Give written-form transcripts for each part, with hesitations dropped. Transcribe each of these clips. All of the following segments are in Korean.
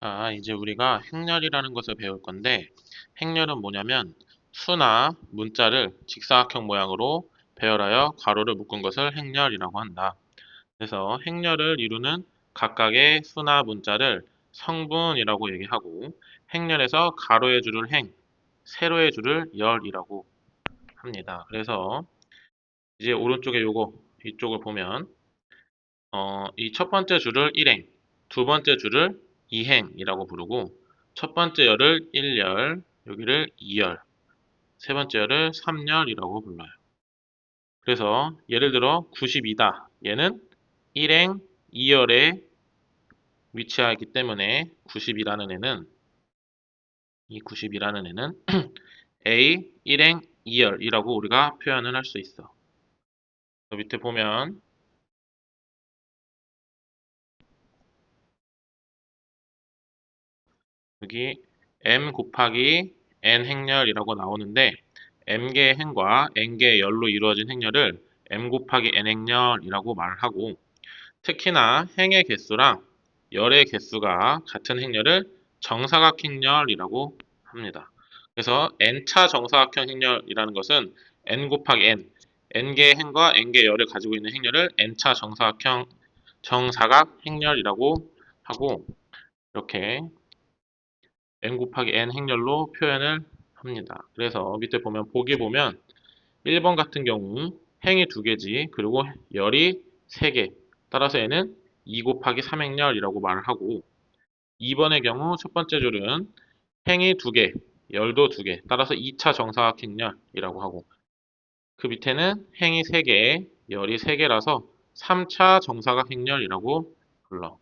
자, 이제 우리가 행렬이라는 것을 배울 건데, 행렬은 뭐냐면 수나 문자를 직사각형 모양으로 배열하여 괄호를 묶은 것을 행렬이라고 한다. 그래서 행렬을 이루는 각각의 수나 문자를 성분이라고 얘기하고, 행렬에서 가로의 줄을 행, 세로의 줄을 열이라고 합니다. 그래서 이제 오른쪽에 요거 이쪽을 보면 이 첫 번째 줄을 1행, 두 번째 줄을 2행이라고 부르고, 첫 번째 열을 1열, 여기를 2열, 세 번째 열을 3열이라고 불러요. 그래서 예를 들어 92다. 얘는 1행 2열에 위치하기 때문에 90이라는 애는 이 90이라는 애는 A 1행 2열이라고 우리가 표현을 할 수 있어. 밑에 보면 여기 m 곱하기 n 행렬이라고 나오는데 m개의 행과 n개의 열로 이루어진 행렬을 m 곱하기 n 행렬이라고 말을 하고, 특히나 행의 개수랑 열의 개수가 같은 행렬을 정사각 행렬이라고 합니다. 그래서 n차 정사각형 행렬이라는 것은 n 곱하기 n개의 행과 n개의 열을 가지고 있는 행렬을 n차 정사각 행렬이라고 하고, 이렇게 n 곱하기 n 행렬로 표현을 합니다. 그래서 밑에 보면 보기 보면 1번 같은 경우 행이 2개지, 그리고 열이 3개. 따라서 얘는 2 곱하기 3행렬이라고 말을 하고, 2번의 경우 첫 번째 줄은 행이 2개, 열도 2개. 따라서 2차 정사각행렬이라고 하고, 그 밑에는 행이 3개, 열이 3개라서 3차 정사각행렬이라고 불러.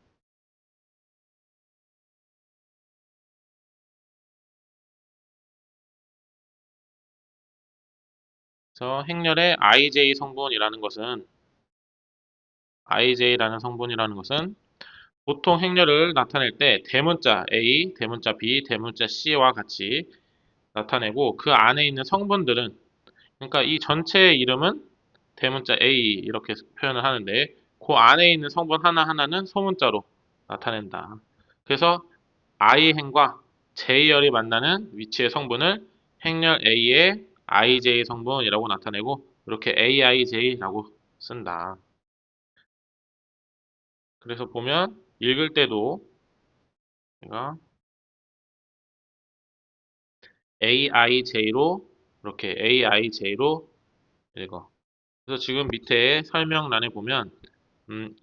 그래서 행렬의 IJ라는 성분이라는 것은 보통 행렬을 나타낼 때 대문자 A, 대문자 B, 대문자 C와 같이 나타내고, 그 안에 있는 성분들은, 그러니까 이 전체의 이름은 대문자 A 이렇게 표현을 하는데, 그 안에 있는 성분 하나하나는 소문자로 나타낸다. 그래서 I행과 J열이 만나는 위치의 성분을 행렬 A의 IJ 성분이라고 나타내고, 이렇게 AIJ라고 쓴다. 그래서 보면 읽을 때도 제가 AIJ로 이렇게 AIJ로 읽어. 그래서 지금 밑에 설명란에 보면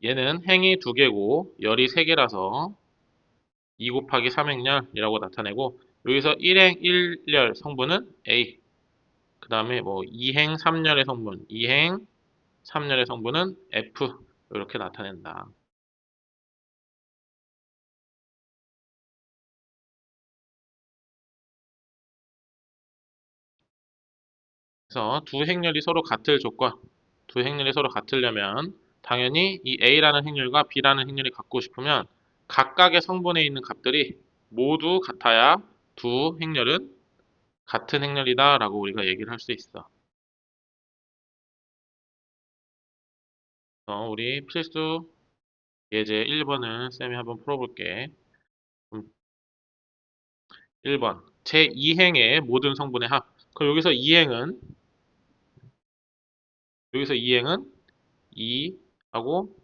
얘는 행이 2개고 열이 3개라서 2 곱하기 3행렬이라고 나타내고, 여기서 1행 1열 성분은 A, 그 다음에 뭐 2행 3열의 성분, 2행 3열의 성분은 F, 이렇게 나타낸다. 그래서 두 행렬이 서로 같으려면 당연히 이 A라는 행렬과 B라는 행렬이 같고 싶으면 각각의 성분에 있는 값들이 모두 같아야 두 행렬은 같은 행렬이다 라고 우리가 얘기를 할 수 있어. 우리 필수 예제 1번을 쌤이 한번 풀어볼게. 1번 제2행의 모든 성분의 합. 그럼 여기서 2행은 2 하고,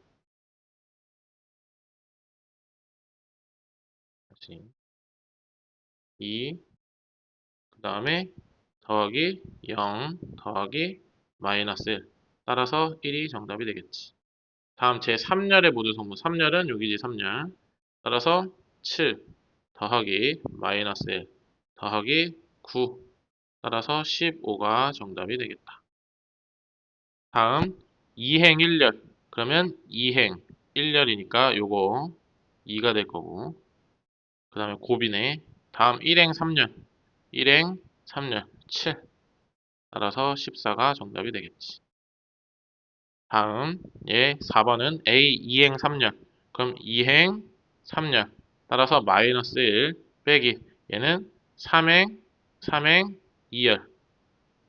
다시 2, 그 다음에 더하기 0 더하기 마이너스 1. 따라서 1이 정답이 되겠지. 다음 제3열의 모든 성분. 3열은 여기지 3열. 따라서 7 더하기 마이너스 1 더하기 9. 따라서 15가 정답이 되겠다. 다음 2행 1열. 그러면 2행 1열이니까 요거 2가 될 거고. 그 다음에 곱이네. 다음 1행 3열. 1행 3열 7. 따라서 14가 정답이 되겠지. 다음 4번은 A 2행 3열. 그럼 2행 3열. 따라서 마이너스 1 빼기 얘는 3행 2열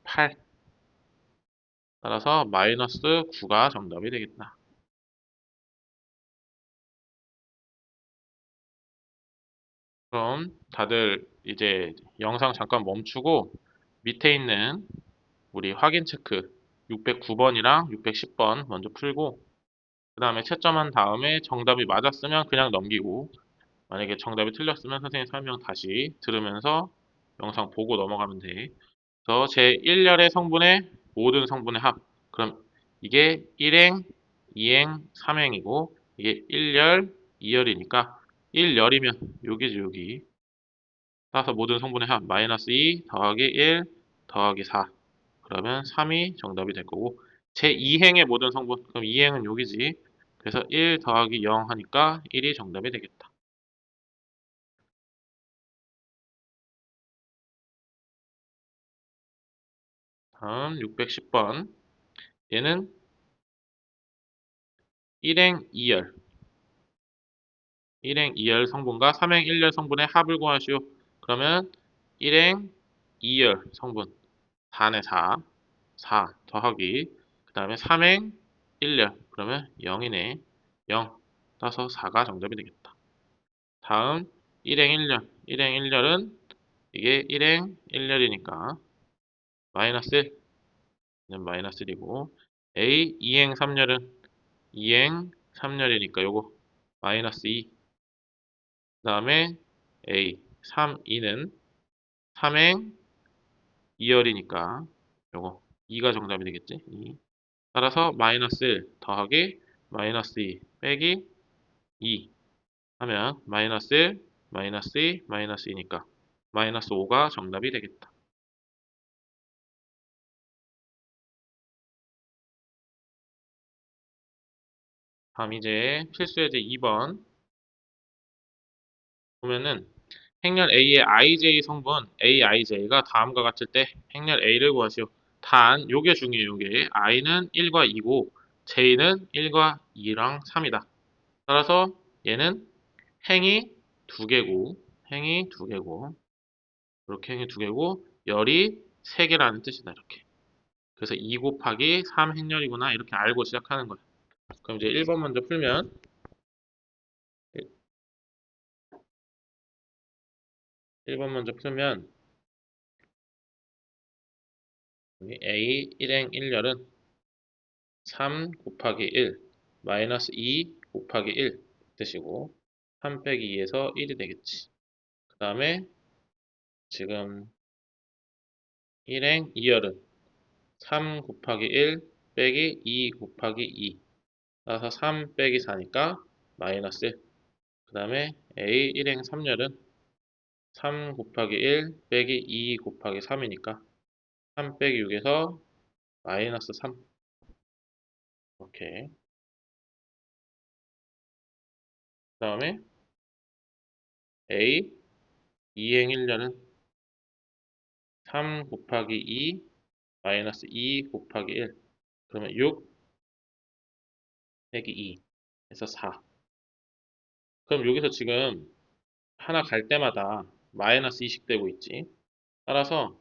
8. 따라서 마이너스 9가 정답이 되겠다. 그럼 다들 이제 영상 잠깐 멈추고 밑에 있는 우리 확인 체크 609번이랑 610번 먼저 풀고 그 다음에 채점한 다음에 정답이 맞았으면 그냥 넘기고 만약에 정답이 틀렸으면 선생님 설명 다시 들으면서 영상 보고 넘어가면 돼. 그래서 제1열의 성분의 모든 성분의 합. 그럼 이게 1행, 2행, 3행이고 이게 1열, 2열이니까 1열이면 여기지 여기. 따라서 모든 성분의 합 마이너스 2 더하기 1 더하기 4. 그러면 3이 정답이 될 거고 제2행의 모든 성분. 그럼 2행은 여기지. 그래서 1 더하기 0 하니까 1이 정답이 되겠다. 다음 610번. 얘는 1행 2열, 1행 2열 성분과 3행 1열 성분의 합을 구하시오. 그러면 1행 2열 성분 4네 4, 4 더하기 그 다음에 3행 1열 그러면 0이네 0 따서 4가 정답이 되겠다. 다음 1행 1열, 1행 1열은 이게 1행 1열이니까 마이너스 1는 마이너스 1이고 A 2행 3열은 2행 3열이니까 요거 마이너스 2. 그 다음에 A 3, 2는 3행 2열이니까 요거 2가 정답이 되겠지. 2. 따라서 마이너스 1 더하기 마이너스 2 빼기 2 하면 마이너스 1, 마이너스 2, 마이너스 2니까 마이너스 5가 정답이 되겠다. 다음 이제 필수예제 2번 보면은 행렬 A의 IJ 성분 AIJ가 다음과 같을 때 행렬 A를 구하시오. 단 요게 중요해요. 요게 I는 1과 2고 J는 1과 2랑 3이다. 따라서 얘는 행이 두 개고 행이 두 개고 이렇게 행이 두 개고 열이 세 개라는 뜻이다. 이렇게. 그래서 2 곱하기 3 행렬이구나 이렇게 알고 시작하는 거야. 그럼 이제 1번 먼저 풀면 1번 먼저 풀면 여기 A 1행 1열은 3 곱하기 1 마이너스 2 곱하기 1 뜻이고 3 빼기 2에서 1이 되겠지. 그 다음에 지금 1행 2열은 3 곱하기 1 빼기 2 곱하기 2 따라서 3 빼기 4니까 마이너스 1. 그 다음에 A 1행 3열은 3 곱하기 1 빼기 2 곱하기 3이니까 3 빼기 6에서 마이너스 3. 오케이. 그 다음에 A 2행 1열은 3 곱하기 2 마이너스 2 곱하기 1 그러면 6 빼기 2 해서 4. 그럼 여기서 지금 하나 갈 때마다 마이너스 2씩 되고 있지. 따라서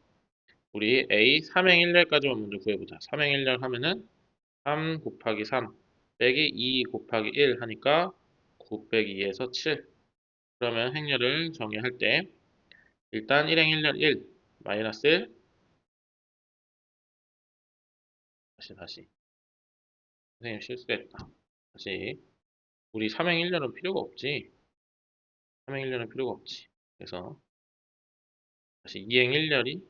우리 A 3행 1열까지만 먼저 구해보자. 3행 1열 하면은 3 곱하기 3 빼기 2 곱하기 1 하니까 9 빼기 2에서 7. 그러면 행렬을 정의할 때 일단 1행 1열 1 마이너스 1 다시 선생님 실수했다. 다시 우리 3행 1렬은 필요가 없지. 3행 1렬은 필요가 없지. 그래서 다시 2행 1렬이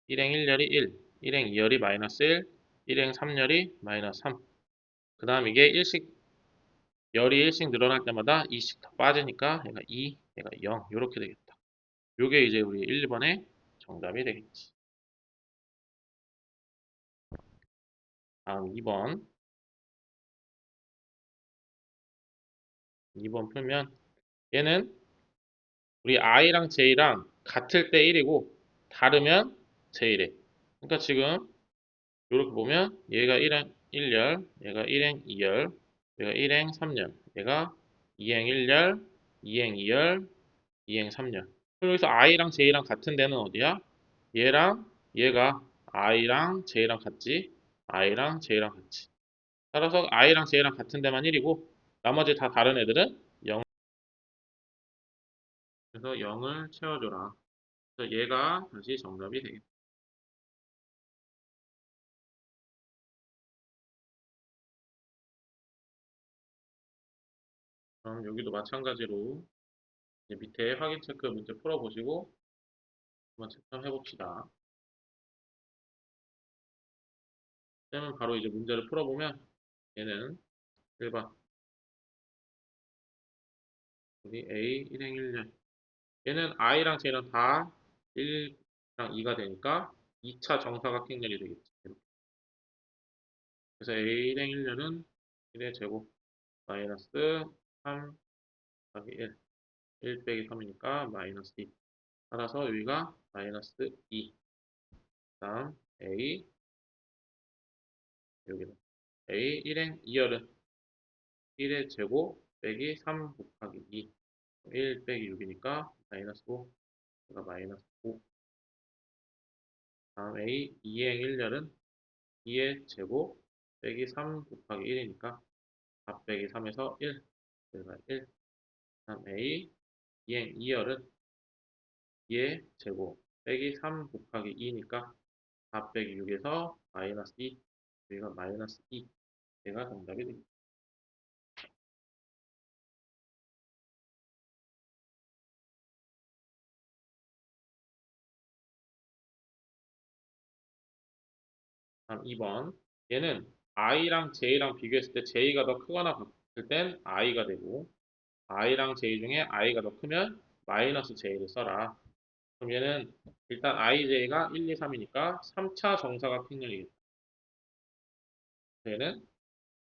1행 1열이 1, 1행 2열이 마이너스 1, 1행 3열이 마이너스 3. 그 다음 이게 1씩, 열이 1씩 늘어날 때마다 2씩 더 빠지니까 얘가 2, 얘가 0. 이렇게 되겠다. 요게 이제 우리 1번의 정답이 되겠지. 다음 2번. 2번 풀면 얘는 우리 i랑 j랑 같을 때 1이고 다르면 j래. 그러니까 지금 이렇게 보면 얘가 1행 1열, 얘가 1행 2열, 얘가 1행 3열, 얘가 2행 1열, 2행 2열, 2행 3열. 그럼 여기서 i랑 j랑 같은 데는 어디야? 얘랑 얘가 i랑 j랑 같지? i랑 j랑 같지. 따라서 i랑 j랑 같은 데만 1이고 나머지 다 다른 애들은 0. 그래서 0을 채워줘라. 그래서 얘가 다시 정답이 되겠다. 그럼 여기도 마찬가지로 이제 밑에 확인 체크 문제 풀어보시고 한번 채점해 봅시다. 쌤은 바로 이제 문제를 풀어보면 얘는 1번 여기 A 1행 1년 얘는 I랑 J랑 다 1랑 2가 되니까 2차 정사각형렬이 되겠지. 이렇게. 그래서 A 1행 1년은 1의 제곱 마이너스 3 더하기 1 빼기 3이니까 마이너스 2 따라서 여기가 마이너스 2 다음 A 여기는 A 1행 2열은 1의 제곱 빼기 3 곱하기 2 1 빼기 6이니까 마이너스 5 그러니까 마이너스 5 다음 A 2행 1열은 2의 제곱 빼기 3 곱하기 1이니까 4 빼기 3에서 1 그러니까 1 다음 A 2행 2열은 2의 제곱 빼기 3 곱하기 2니까 4 빼기 6에서 마이너스 2 여기가 마이너스 2 얘가 정답이 됩니다. 다음 2번 얘는 i랑 j랑 비교했을 때 j가 더 크거나 같을 땐 i가 되고 i랑 j 중에 i가 더 크면 마이너스 j를 써라. 그럼 얘는 일단 ij가 1, 2, 3이니까 3차 정사각형렬이겠다. 얘는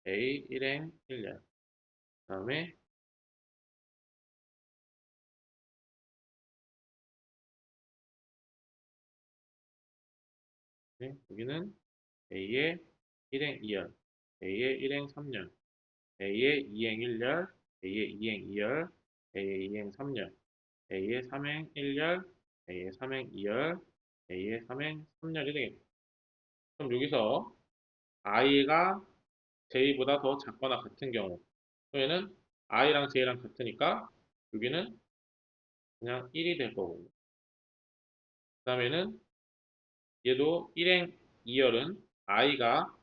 a 1행 1년 그 다음에 여기는 a의 1행 2열 a의 1행 3년 a의 2행 1열 a의 2행 2열 a의 2행 3열 a의 3행 1열 a의 3행 2열 a의 3행 3열이 되겠다. 그럼 여기서 i가 j보다 더 작거나 같은 경우 그러면은 i랑 j랑 같으니까 여기는 그냥 1이 될 거고 그 다음에는 얘도 1행 2열은 i가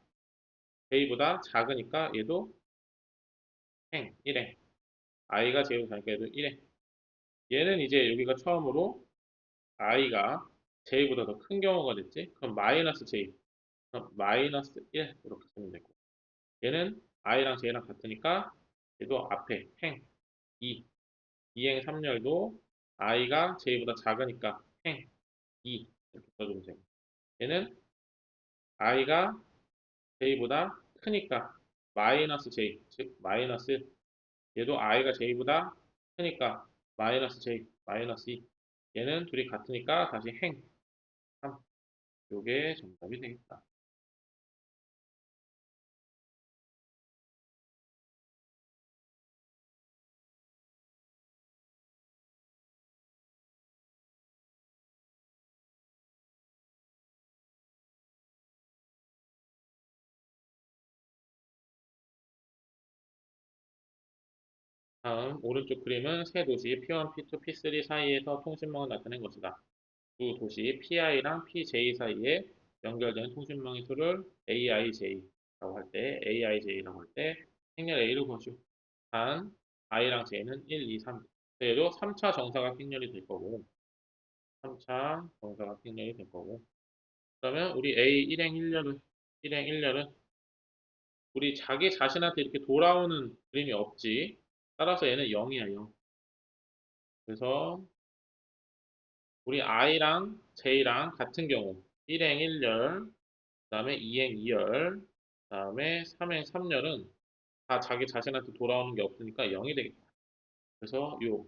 j보다 작으니까 얘도 행 1행 i가 j보다 작으니까 얘도 1행 얘는 이제 여기가 처음으로 i가 j보다 더 큰 경우가 됐지 그럼 마이너스 j 그럼 마이너스 1 이렇게 쓰면 되고 얘는 i랑 j랑 같으니까 얘도 앞에 행 2 2행 3열도 i가 j보다 작으니까 행 2 이렇게 써주면 되고 얘는 i가 j보다 크니까 마이너스 j 즉 마이너스 1 얘도 i가 j보다 크니까 마이너스 j 마이너스 2 얘는 둘이 같으니까 다시 행 3 요게 정답이 되겠다. 다음 오른쪽 그림은 세 도시 P1, P2, P3 사이에서 통신망을 나타낸 것이다. 두 도시 PI랑 PJ 사이에 연결되는 통신망의 수를 AIJ라고 할 때, AIJ라고 할 때 행렬 A를 구하죠. 단 I랑 J는 1, 2, 3. 얘도 3차 정사각 행렬이 될 거고, 3차 정사각 행렬이 될 거고. 그러면 우리 A 1행 1렬은 우리 자기 자신한테 이렇게 돌아오는 그림이 없지. 따라서 얘는 0이야, 0. 그래서 우리 I랑 J랑 같은 경우 1행 1열, 그 다음에 2행 2열, 그 다음에 3행 3열은 다 자기 자신한테 돌아오는 게 없으니까 0이 되겠다. 그래서 요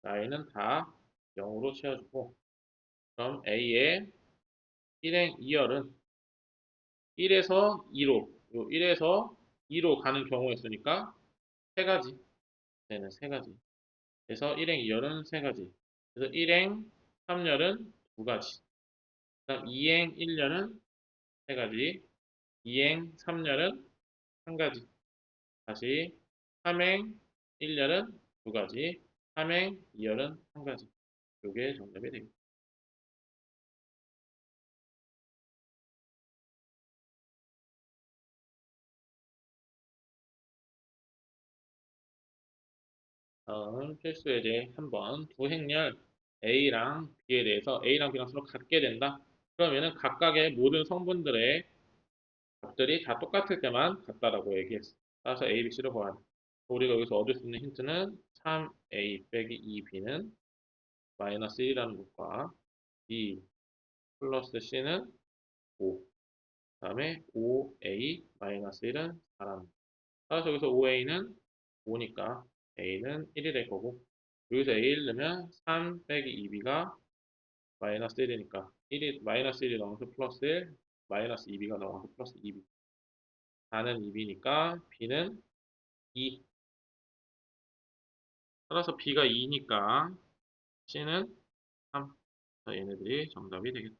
라인은 다 0으로 채워주고 그럼 A의 1행 2열은 1에서 2로 요 1에서 2로 가는 경우였으니까 세 가지. 얘는 세 가지. 그래서 1행 2열은 세 가지. 그래서 1행 3열은 두 가지. 그다음 2행 1열은 세 가지. 2행 3열은 한 가지. 다시 3행 1열은 두 가지. 삼행, 이열은 한 가지. 이게 정답이 되겠다. 다음 필수 예제 한번 두 행렬 A랑 B에 대해서 A랑 B랑 서로 같게 된다. 그러면은 각각의 모든 성분들의 값들이 다 똑같을 때만 같다라고 얘기했어. 따라서 A, B, C를 구하라. 우리가 여기서 얻을 수 있는 힌트는 3A 빼기 2B는 마이너스 1이라는 것과 B 플러스 C는 5. 그 다음에 5A 마이너스 1은 4라는 거. 따라서 여기서 5A는 5니까 A는 1이 될 거고 여기서 A1 넣으면 3 빼기 2B가 마이너스 1이니까 1이 마이너스 1이 넘어서 플러스 1 마이너스 2B가 넘어서 플러스 2B 4는 2B니까 B는 2 따라서 B가 2니까 C는 3 얘네들이 정답이 되겠다.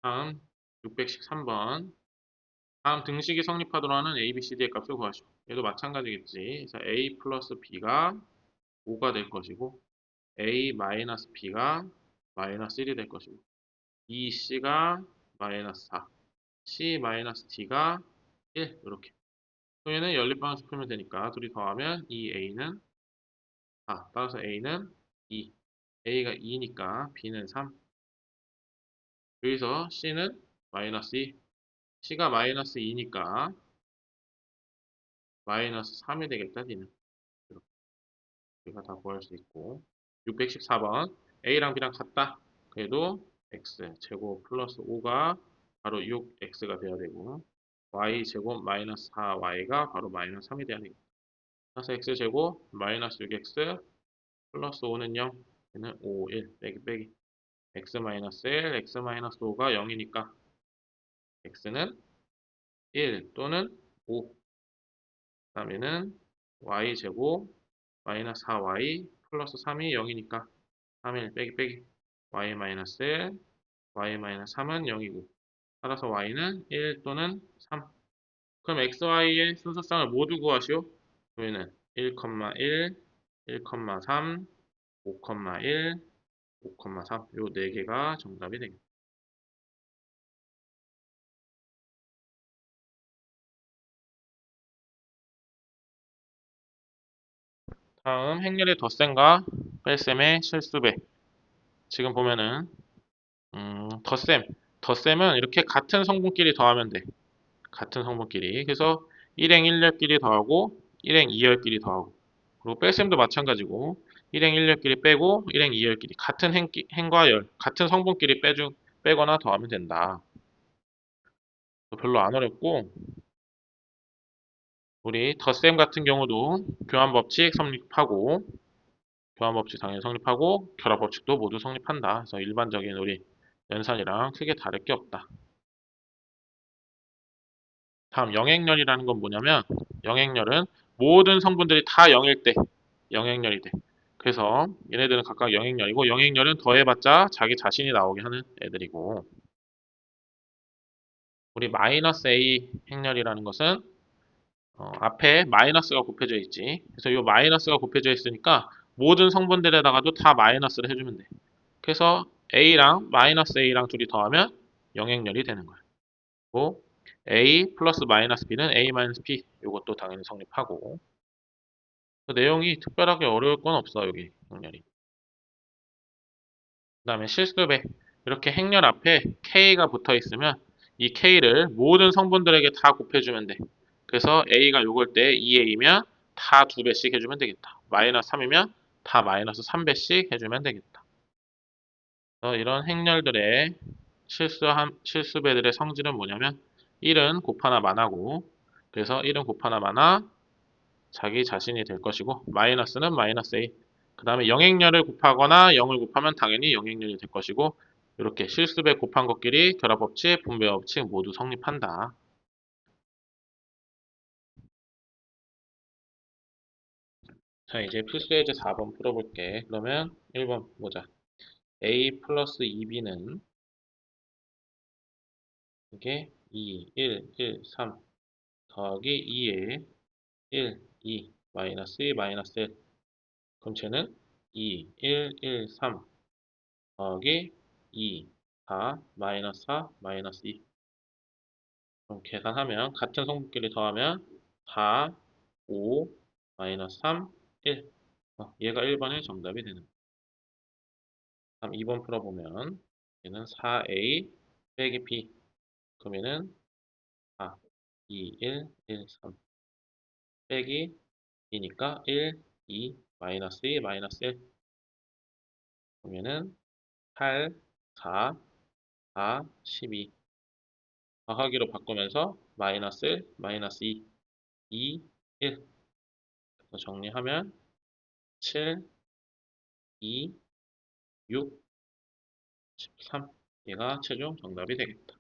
다음 613번 다음 등식이 성립하도록 하는 A, B, C, D의 값을 구하시오. 얘도 마찬가지겠지. 그래서 A 플러스 B가 5가 될 것이고 A 마이너스 B가 마이너스 1이 될 것이고 B, C가 마이너스 4 C 마이너스 D가 1 이렇게 그러면은 연립방식 풀면 되니까 둘이 더하면 이 A는 4 따라서 A는 2 A가 2니까 B는 3 여기서 C는 마이너스 2 C가 마이너스 2니까 마이너스 3이 되겠다 D는 이렇게 우리가 다 구할 수 있고 614번 A랑 B랑 같다 그래도 X 제곱 플러스 5가 바로 6X가 돼야 되고 Y 제곱 마이너스 4Y가 바로 마이너스 3이 돼야 되겠다 그래서 X제곱 마이너스 6X 플러스 5는 0 얘는 5, 1 빼기 빼기 X 마이너스 1, X 마이너스 5가 0이니까 X는 1 또는 5 그다음에는 Y제곱 마이너스 4Y 플러스 3이 0이니까 3, 1 빼기 빼기 Y 마이너스 1, Y 마이너스 3은 0이고 따라서 Y는 1 또는 3 그럼 XY의 순서쌍을 모두 구하시오 그러면은 1, 1, 1, 3, 5, 1, 5, 3 요 네 개가 정답이 되겠다. 다음 행렬의 덧셈과 뺄셈의 실수배 지금 보면은 덧셈은 이렇게 같은 성분끼리 더하면 돼. 같은 성분끼리. 그래서 1행 1열끼리 더하고 1행 2열끼리 더하고 그리고 뺄셈도 마찬가지고 1행 1열끼리 빼고 1행 2열끼리 같은 행과 열, 같은 성분끼리 빼거나 더하면 된다. 별로 안 어렵고 우리 덧셈 같은 경우도 교환법칙 성립하고 교환법칙 당연히 성립하고 결합법칙도 모두 성립한다. 그래서 일반적인 우리 연산이랑 크게 다를 게 없다. 다음 영행렬이라는 건 뭐냐면 영행렬은 모든 성분들이 다 0일 때 영행렬이 돼. 그래서 얘네들은 각각 영행렬이고 영행렬은 더해봤자 자기 자신이 나오게 하는 애들이고 우리 마이너스 A 행렬이라는 것은 앞에 마이너스가 곱해져 있지. 그래서 이 마이너스가 곱해져 있으니까 모든 성분들에다가도 다 마이너스를 해주면 돼. 그래서 A랑 마이너스 A랑 둘이 더하면 영행렬이 되는 거야. 고 A 플러스 마이너스 B는 A 마이너스 B 이것도 당연히 성립하고 그 내용이 특별하게 어려울 건 없어 여기 행렬이. 그 다음에 실수배 이렇게 행렬 앞에 K가 붙어 있으면 이 K를 모든 성분들에게 다 곱해주면 돼. 그래서 A가 요걸 때 2A면 다 2배씩 해주면 되겠다. 마이너스 3이면 다 마이너스 3배씩 해주면 되겠다. 그래서 이런 행렬들의 실수배들의 성질은 뭐냐면 1은 곱하나 만하고 그래서 1은 곱하나 만하 자기 자신이 될 것이고 마이너스는 마이너스 A 그 다음에 영행렬을 곱하거나 0을 곱하면 당연히 영행렬이 될 것이고 이렇게 실수배 곱한 것끼리 결합법칙, 분배법칙 모두 성립한다. 자, 이제 필수예제 4번 풀어볼게. 그러면 1번 보자. a 플러스 2b는 이게 2, 1, 1, 3 더하기 2에 1, 2 마이너스 2 마이너스 1. 그럼 쟤는 2, 1, 1, 3 더하기 2, 4 마이너스 4 마이너스 2. 그럼 계산하면 같은 성분끼리 더하면 4, 5 마이너스 3, 1. 얘가 1번의 정답이 되는 거야. 다음 2번 풀어보면 얘는 4a 빼기 b. 그러면은 4, 2, 1, 1, 3 빼기 2니까 1, 2, 마이너스 2, 마이너스 1. 그러면은 8, 4, 4, 12. 더하기로 바꾸면서 마이너스 1, 마이너스 2, 2, 1. 그래서 정리하면 7, 2, 6, 13. 얘가 최종 정답이 되겠다.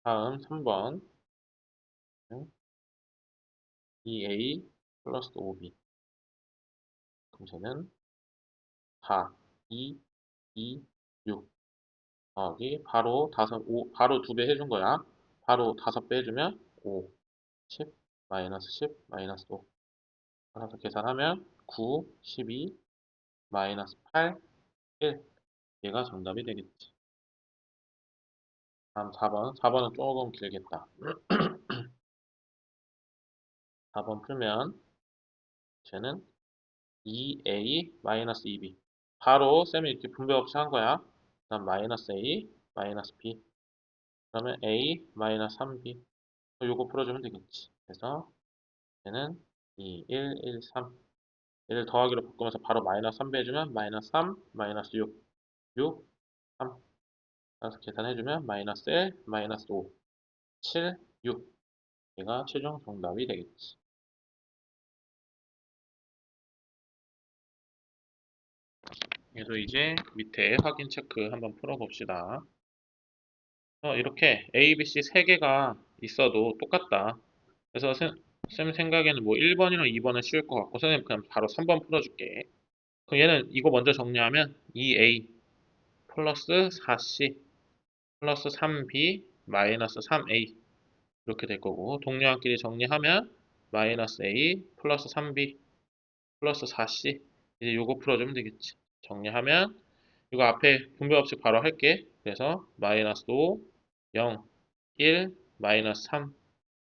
다음 3번 2a 플러스 5b. 그럼 저는 4, 2, 2, 6 더하기 바로 5, 바로 2배 해준 거야. 바로 5배 해주면 5, 10, 마이너스 10, 마이너스 5. 따라서 계산하면 9, 12, 마이너스 8, 1. 얘가 정답이 되겠지. 다음 4번. 4번은 조금 길겠다. 4번 풀면 쟤는 2a 마이너스 2b. 바로 쌤이 이렇게 분배 없이 한 거야. 그다음 마이너스 a 마이너스 b. 그러면 a 마이너스 3b. 요거 풀어주면 되겠지. 그래서 얘는 2, 1, 1, 3. 얘를 더하기로 바꾸면서 바로 마이너스 3배 해주면 마이너스 3, 마이너스 6, 6, 3. 따라서 계산해주면 마이너스 1, 마이너스 5, 7, 6. 얘가 최종 정답이 되겠지. 그래서 이제 밑에 확인 체크 한번 풀어봅시다. 이렇게 A, B, C 세 개가 있어도 똑같다. 그래서 쌤 생각에는 뭐 1번이랑 2번은 쉬울 것 같고 선생님 그냥 바로 3번 풀어줄게. 그럼 얘는 이거 먼저 정리하면 2A 플러스 4C 플러스 3B 마이너스 3A 이렇게 될 거고 동료한끼리 정리하면 마이너스 A 플러스 3B 플러스 4C 이제 요거 풀어주면 되겠지. 정리하면 이거 앞에 분배 없이 바로 할게. 그래서 마이너스 5, 0, 1, 마이너스 3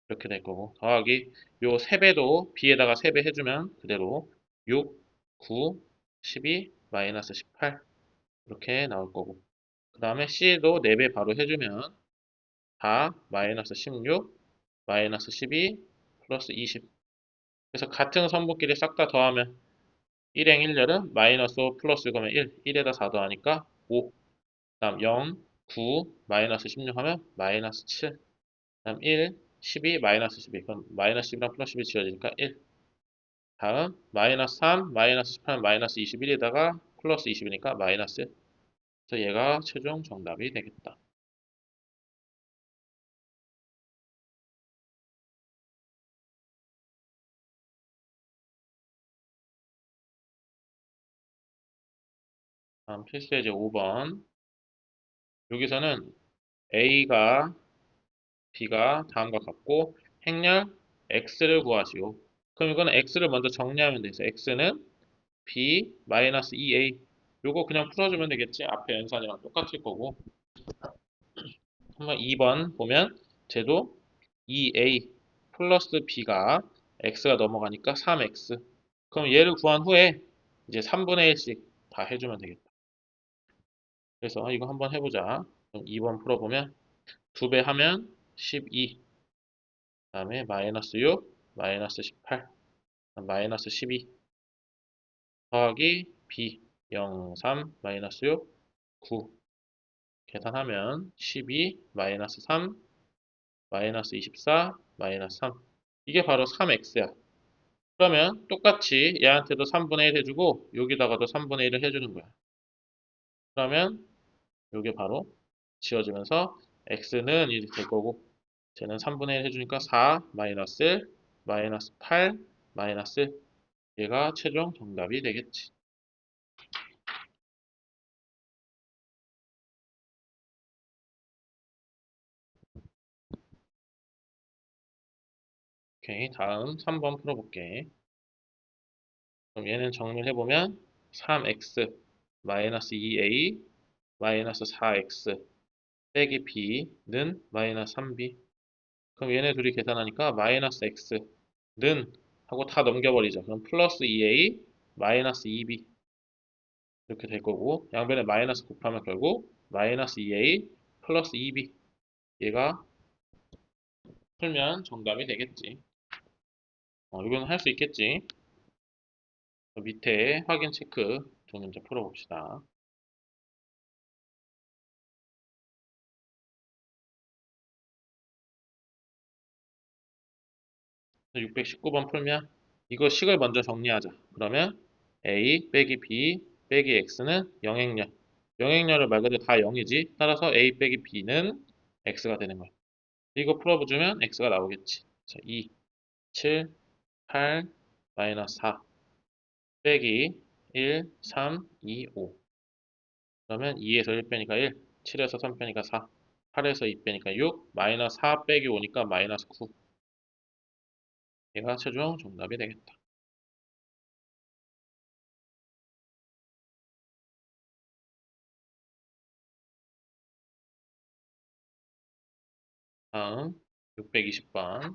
이렇게 될 거고 더하기 요 3배도 B에다가 3배 해주면 그대로 6, 9, 12, 마이너스 18 이렇게 나올 거고 그 다음에 C도 4배 바로 해주면 4, 마이너스 16, 마이너스 12, 플러스 20 그래서 같은 성분끼리 싹 다 더하면 1행 1열은 마이너스 5 플러스 6하면 1, 1에다 4 더하니까 5 다음 0, 9, 마이너스 16 하면 마이너스 7 다음 1, 12, 마이너스 12 그럼 마이너스 12랑 플러스 12 지워지니까 1 다음 마이너스 3, 마이너스 18, 마이너스 21에다가 플러스 20이니까 마이너스 1 그래서 얘가 최종 정답이 되겠다. 다음 필수예제 5번 여기서는 A가 B가 다음과 같고 행렬 X를 구하시오. 그럼 이거는 X를 먼저 정리하면 돼서 X는 B 마이너스 2A 요거 그냥 풀어주면 되겠지. 앞에 연산이랑 똑같을 거고 한번 2번 보면 쟤도 2A 플러스 B가 X가 넘어가니까 3X 그럼 얘를 구한 후에 이제 3분의 1씩 다 해주면 되겠다. 그래서 이거 한번 해보자. 그럼 2번 풀어보면 2배 하면 12 다음에 마이너스 6 마이너스 18 마이너스 12 더하기 B 0, 3 마이너스 6 9 계산하면 12 마이너스 3 마이너스 24 마이너스 3 이게 바로 3x야. 그러면 똑같이 얘한테도 3분의 1 해주고 여기다가도 3분의 1을 해주는 거야. 그러면 이게 바로 지워지면서 x는 이렇게 될 거고 쟤는 3분의 1 해주니까 4 마이너스 1 마이너스 8 마이너스 1 얘가 최종 정답이 되겠지. 오케이, 다음 3번 풀어볼게. 그럼 얘는 정리를 해보면 3x 마이너스 2a 마이너스 4x 빼기 b는 마이너스 3b. 그럼 얘네 둘이 계산하니까 마이너스 x는 하고 다 넘겨버리죠. 그럼 플러스 2a 마이너스 2b 이렇게 될 거고 양변에 마이너스 곱하면 결국 마이너스 2a 플러스 2b 얘가 풀면 정답이 되겠지. 이건 할 수 있겠지. 밑에 확인 체크 두 문제 풀어봅시다. 619번 풀면 이거 식을 먼저 정리하자. 그러면 a 빼기 b 빼기 x는 영행렬. 영행렬을 말 그대로 다 0이지. 따라서 a 빼기 b는 x가 되는 거야. 이거 풀어주면 x가 나오겠지. 자, 2, 7, 8, 마이너스 4 빼기 1, 3, 2, 5. 그러면 2에서 1 빼니까 1, 7에서 3 빼니까 4, 8에서 2 빼니까 6, 마이너스 4 빼기 5니까 마이너스 9. 얘가 최종 정답이 되겠다. 다음 620번.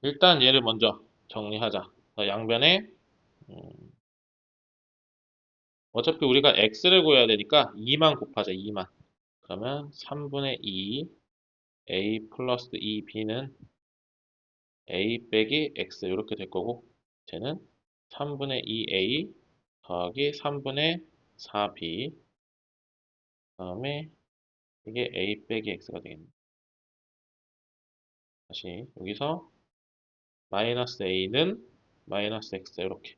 일단 얘를 먼저 정리하자. 양변에 어차피 우리가 x를 구해야 되니까 2만 곱하자. 2만. 그러면 3분의 2 a 플러스 2b는 a 빼기 x 이렇게 될 거고 쟤는 3분의 2a 더하기 3분의 4b 그다음에 이게 a 빼기 x가 되겠네. 다시 여기서 마이너스 a는 마이너스 x 이렇게.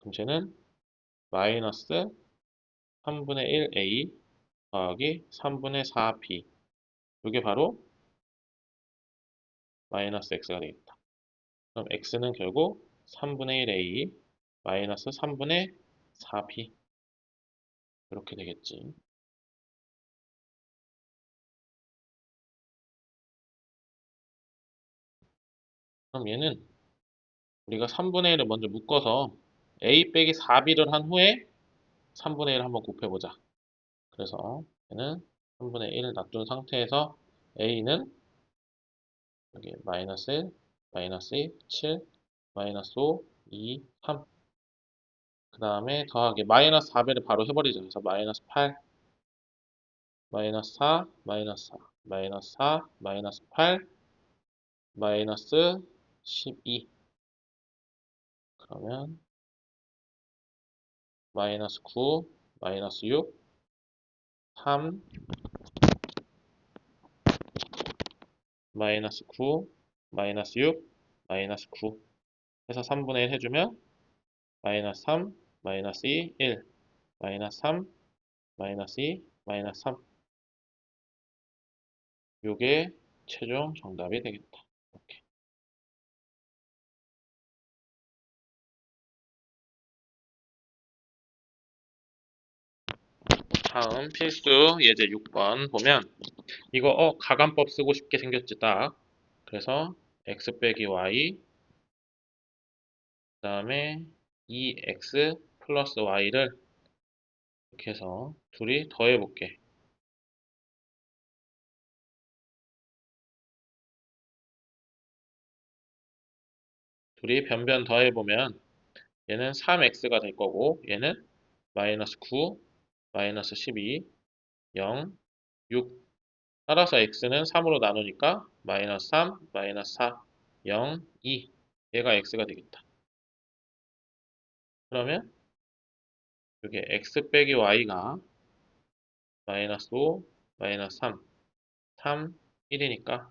그럼 쟤는 마이너스 3분의 1a 더하기 3분의 4b 이게 바로 마이너스 x가 되겠다. 그럼 x는 결국 3분의 1a 마이너스 3분의 4b 이렇게 되겠지. 그럼 얘는 우리가 3분의 1을 먼저 묶어서 a 빼기 4b를 한 후에 3분의 1 한번 곱해보자. 그래서 얘는 3분의 1을 놔둔 상태에서 a는 여기 마이너스 1, 마이너스 2, 7, 마이너스 5, 2, 3. 그 다음에 더하기 마이너스 4배를 바로 해버리죠. 그래서 마이너스 8, 마이너스 4, 마이너스 4, 마이너스 4, 마이너스 8, 마이너스 12. 그러면 마이너스 9, 마이너스 6, 3, 마이너스 9, 마이너스 6, 마이너스 9 해서 3분의 1 해주면 마이너스 3, 마이너스 2, 1, 마이너스 3, 마이너스 2, 마이너스 3 요게 최종 정답이 되겠다. 이렇게. 다음 필수 예제 6번 보면 이거 가간법 쓰고 싶게 생겼지 딱. 그래서 x 빼기 y 그 다음에 2x 플러스 y를 이렇게 해서 둘이 더해 볼게. 둘이 변변 더해 보면 얘는 3x가 될 거고 얘는 마이너스 9, 마이너스 12, 0, 6 따라서 x는 3으로 나누니까 마이너스 3, 마이너스 4, 0, 2 얘가 x가 되겠다. 그러면 이게 x 빼기 y가 마이너스 5, 마이너스 3, 3, 1이니까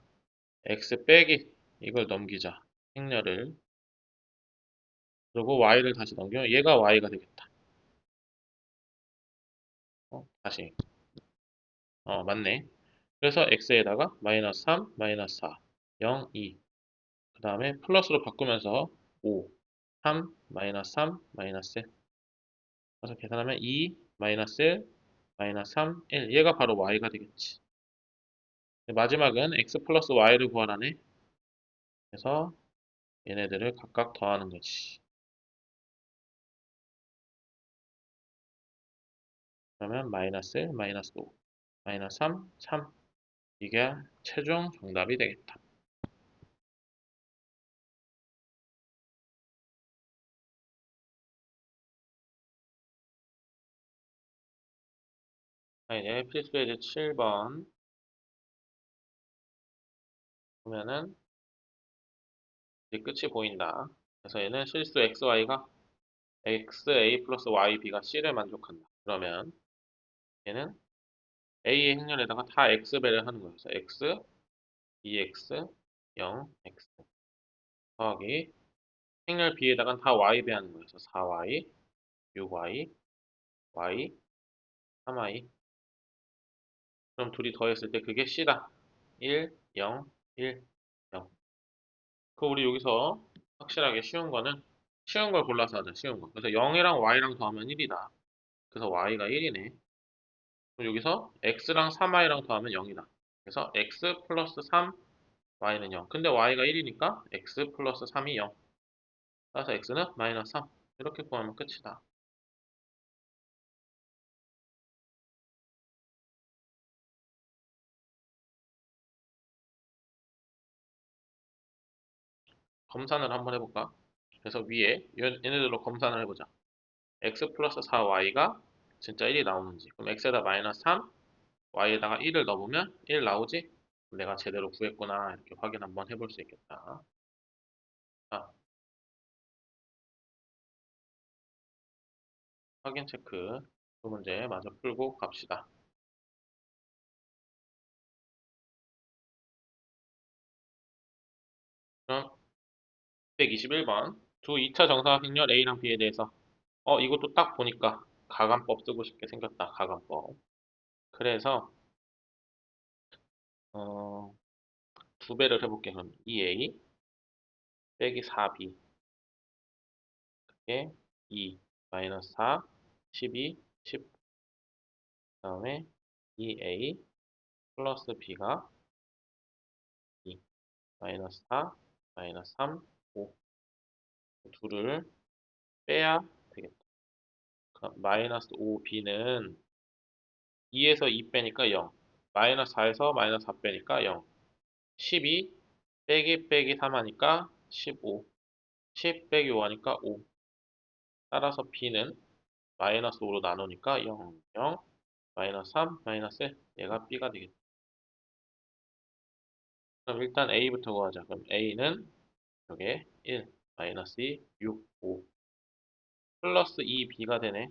x 빼기 이걸 넘기자. 행렬을. 그리고 y를 다시 넘기면 얘가 y가 되겠다. 다시. 맞네. 그래서 x에다가 마이너스 3, 마이너스 4, 0, 2. 그 다음에 플러스로 바꾸면서 5, 3, 마이너스 3, 마이너스 1. 그래서 계산하면 2, 마이너스 1, 마이너스 3, 1. 얘가 바로 y가 되겠지. 마지막은 x 플러스 y를 구하라네. 그래서 얘네들을 각각 더하는 거지. 그러면 마이너스 1, 마이너스 5, 마이너스 3, 3. 이게 최종 정답이 되겠다. 자, 이제 필수예제 7번 보면은 이제 끝이 보인다. 그래서 얘는 실수 xy가 xa 플러스 yb가 c를 만족한다. 그러면 얘는 a의 행렬에다가 다 x배를 하는 거예요. 그래서 x, 2x, 0, x 더하기 행렬 b에다가 다 y배 하는 거예요. 그래서 4y, 6y, y, 3y. 그럼 둘이 더했을 때 그게 c다. 1, 0, 1, 0. 그 우리 여기서 확실하게 쉬운 거는 쉬운 걸 골라서 하자. 쉬운 거. 그래서 0이랑 y랑 더하면 1이다. 그래서 y가 1이네. 그럼 여기서 x랑 3y랑 더하면 0이다. 그래서 x 플러스 3, y는 0. 근데 y가 1이니까 x 플러스 3이 0. 따라서 x는 마이너스 3. 이렇게 구하면 끝이다. 검산을 한번 해볼까? 그래서 위에 얘네들로 검산을 해보자. x 플러스 4y가 진짜 1이 나오는지. 그럼 x에다 마이너스 3, y에다가 1을 넣어보면 1 나오지? 내가 제대로 구했구나. 이렇게 확인 한번 해볼 수 있겠다. 자, 확인 체크. 두 문제 마저 풀고 갑시다. 그럼 121번. 두 2차 정사각형렬 A랑 B에 대해서 이것도 딱 보니까 가감법 쓰고 싶게 생겼다. 가감법. 그래서 어, 두 배를 해볼게. 그럼 2A 빼기 4B 에 2 마이너스 4 12 10 그다음에 2A 플러스 B가 2 마이너스 4 마이너스 3 5 둘을 빼야 되겠다. 그럼 마이너스 5B는 2에서 2 빼니까 0 마이너스 4에서 마이너스 4 빼니까 0 12 빼기 3 하니까 15 10 빼기 5 하니까 5 따라서 B는 마이너스 5로 나누니까 0 0 마이너스 3 마이너스 1 얘가 B가 되겠다. 그럼 일단 A부터 구하자. 그럼 A는 여기에 1 마이너스 2 6 5 플러스 2B가 되네.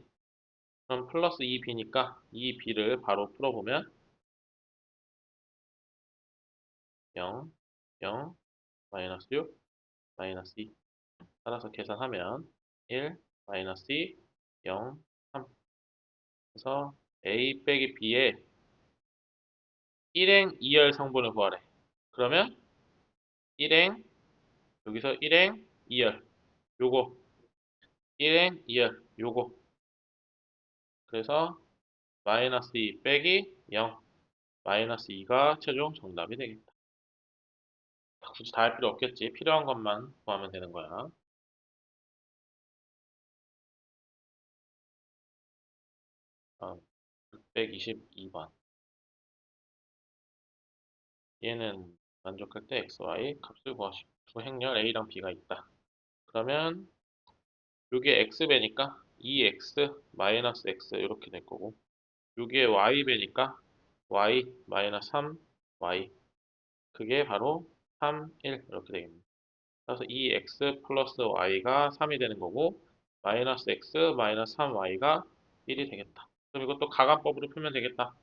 그럼 플러스 2B니까 2B를 바로 풀어보면 0 0 마이너스 6 마이너스 2 따라서 계산하면 1 마이너스 2 0 3 그래서 A 빼기 B의 1행 2열 성분을 구하래. 그러면 1행 여기서 1행 2열 요거 1행 2열 요거 그래서 마이너스 2 빼기 0 마이너스 2가 최종 정답이 되겠다. 굳이 다 할 필요 없겠지. 필요한 것만 구하면 되는 거야. 622번 얘는 만족할 때 xy 값을 구하시오. 두 행렬 a랑 b가 있다. 그러면 요게 x배니까 2x 마이너스 x 이렇게 될 거고 요게 y배니까 y 마이너스 3y 그게 바로 3, 1 이렇게 되겠네. 그래서 2x 플러스 y가 3이 되는 거고 마이너스 x 마이너스 3y가 1이 되겠다. 그럼 이것도 가감법으로 풀면 되겠다.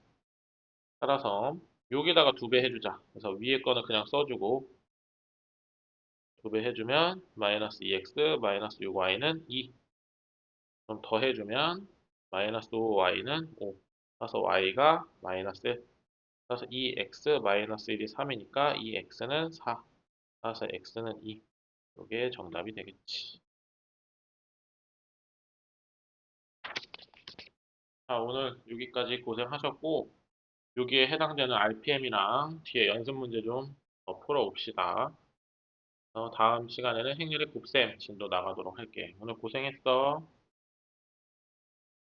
따라서 여기다가 두 배 해주자. 그래서 위에 거는 그냥 써주고 두 배 해주면 마이너스 2x 마이너스 6y는 2. 그럼 더해주면 마이너스 5y는 5. 따라서 y가 마이너스 1. 따라서 2x 마이너스 1이 3이니까 2x는 4. 따라서 x는 2. 이게 정답이 되겠지. 자, 오늘 여기까지 고생하셨고, 여기에 해당되는 RPM이랑 뒤에 연습 문제 좀 더 풀어봅시다. 다음 시간에는 행렬의 곱셈 진도 나가도록 할게. 오늘 고생했어.